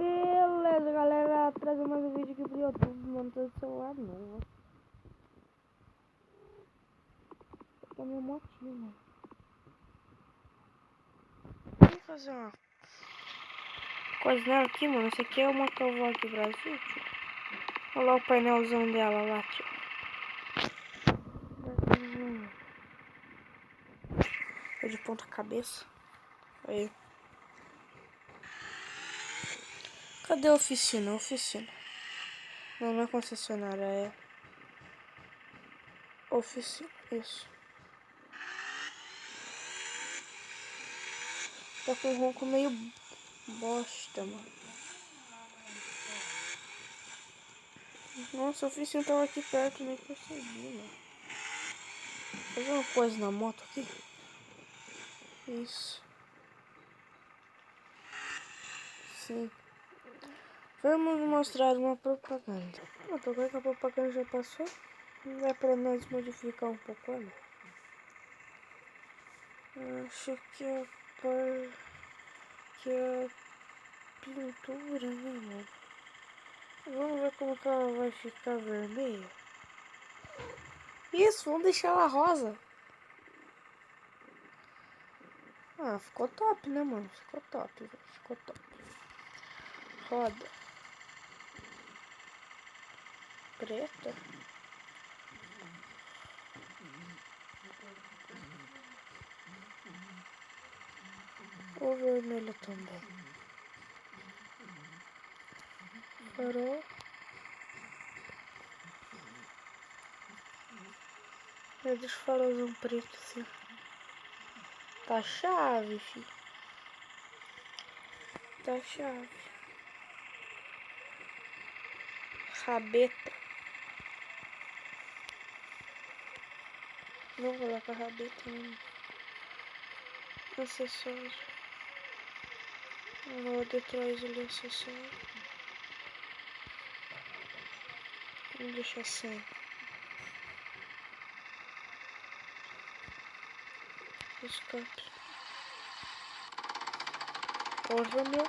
Beleza, galera, trazendo mais um vídeo aqui pro YouTube, montando o celular novo. Essa aqui é a minha motinha, mano. Vamos fazer uma coisa nela aqui, mano. Essa aqui é uma Motovlog Brasil, tio. Olha lá o painelzão dela lá, tio. É de ponta cabeça. Aí. Cadê a oficina? Oficina. Não é concessionária, é oficina. Isso. Tá com um ronco meio bosta, mano. Nossa, a oficina tava aqui perto, nem percebi, mano. Fazer uma coisa na moto aqui. Isso. Sim. Vamos mostrar uma propaganda. Agora que a propaganda já passou, não é pra nós modificar um pouco ela. Acho que é a pintura, né, mano? Vamos ver como que ela vai ficar vermelha. Isso, vamos deixar ela rosa. Ah, ficou top, né, mano? Ficou top, velho. Ficou top. Roda. Preta. Ou vermelha também. Farol. Deixa o farolzão preto assim. Tá chave, filho. Tá chave. Rabeta. Não vou lá com a rabeta, não. Acessório. Vou detrás ali, acessório. Vamos deixar sem. Escape. Porra, meu.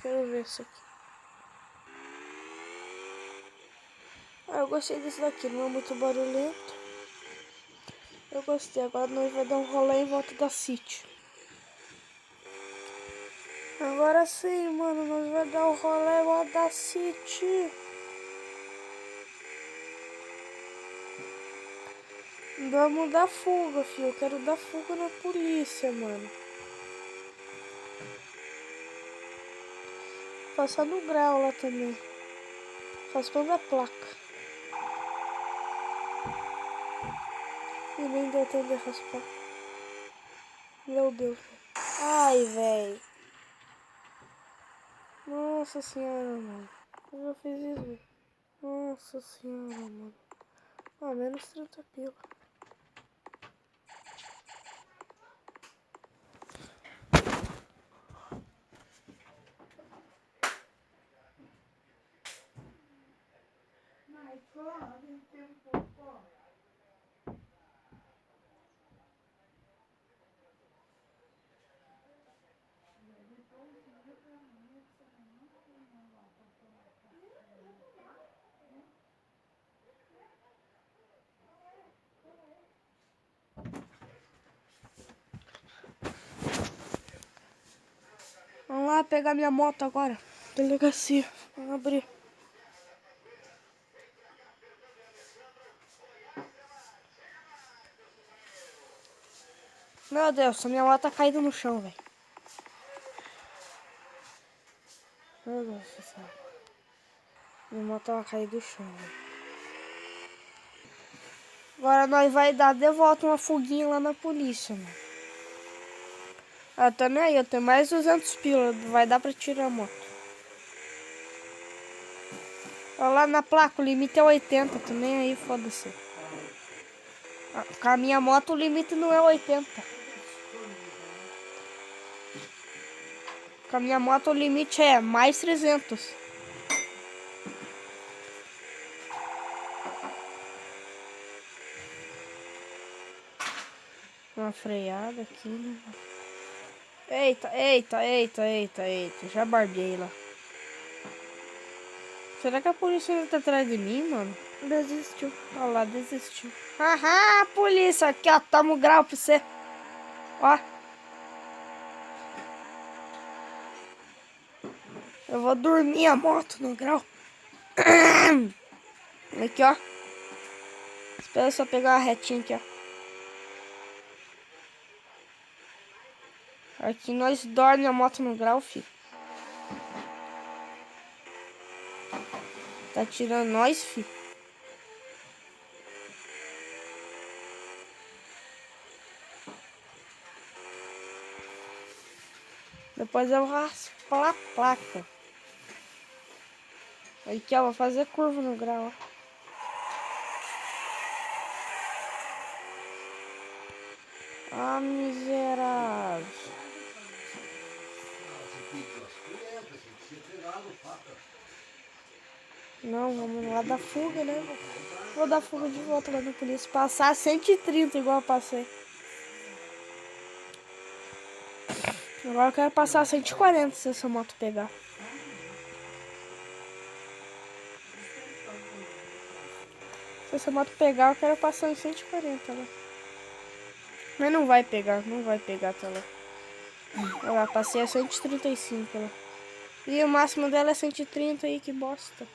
Quero ver isso aqui. Ah, eu gostei desse daqui, não é muito barulhento. Eu gostei, agora nós vamos dar um rolê em volta da City. Agora sim, mano, nós vamos dar um rolê em volta da City. Vamos dar fuga, filho. Eu quero dar fuga na polícia, mano. Passar no grau lá também. Raspando a placa. E nem deu tempo de raspar. Meu Deus. Ai, velho. Nossa senhora, mano. Eu já fiz isso. Nossa senhora, mano. Ah, menos 30 pila. Vamos lá pegar minha moto agora. Delegacia. Vamos abrir. Meu Deus, a minha moto tá caída no chão, velho. Meu Deus do céu. Minha moto tava caída do chão, velho. Agora nós vai dar de volta uma fuguinha lá na polícia, mano. Ah, tô nem aí, eu tenho mais 200 pila. Vai dar pra tirar a moto. Olha lá na placa, o limite é 80. Tô nem aí, foda-se. Com a minha moto o limite não é 80. Com a minha moto o limite é mais 300. Uma freada aqui, né? Eita, eita, eita, eita, eita. Já barbei lá. Será que a polícia ainda tá atrás de mim, mano? Desistiu. Olha lá, desistiu. Aham, polícia. Aqui, ó. Toma o grau pra você. Ó. Eu vou dormir a moto no grau. Aqui, ó. Espera eu só pegar a retinha aqui, ó. Aqui nós dorme a moto no grau, filho. Tá tirando nós, filho. Depois eu raspo a placa. Aqui, ó. Vou fazer curva no grau, ó. Ah, miserável. Não, vamos lá dar fuga, né? Vou dar fuga de volta lá na polícia. Passar 130 igual eu passei. Agora eu quero passar 140 se essa moto pegar. Se essa moto pegar, eu quero passar em 140 lá. Mas não vai pegar até lá. Olha lá, passei a 135 lá. E o máximo dela é 130 aí, que bosta.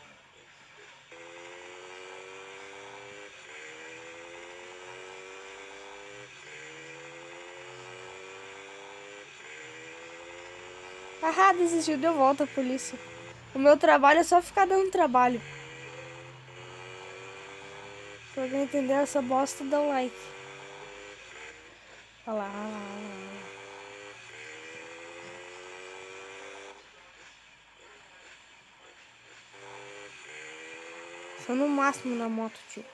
Ah, desistiu, deu volta a polícia. O meu trabalho é só ficar dando trabalho. Se alguém entender essa bosta, dá um like. Olha lá, olha lá, olha lá. Só no máximo na moto, tio.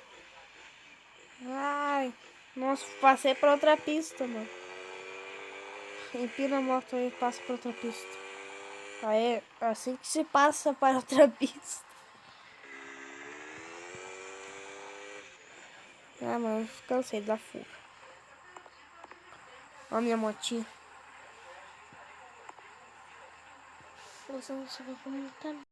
Ai, nossa, passei pra outra pista, mano. Empina a moto aí e passa pra outra pista. Aí, assim que se passa para outra pista. Ah, mano, cansei da fuga. Olha a minha motinha. Você não sabe como tá.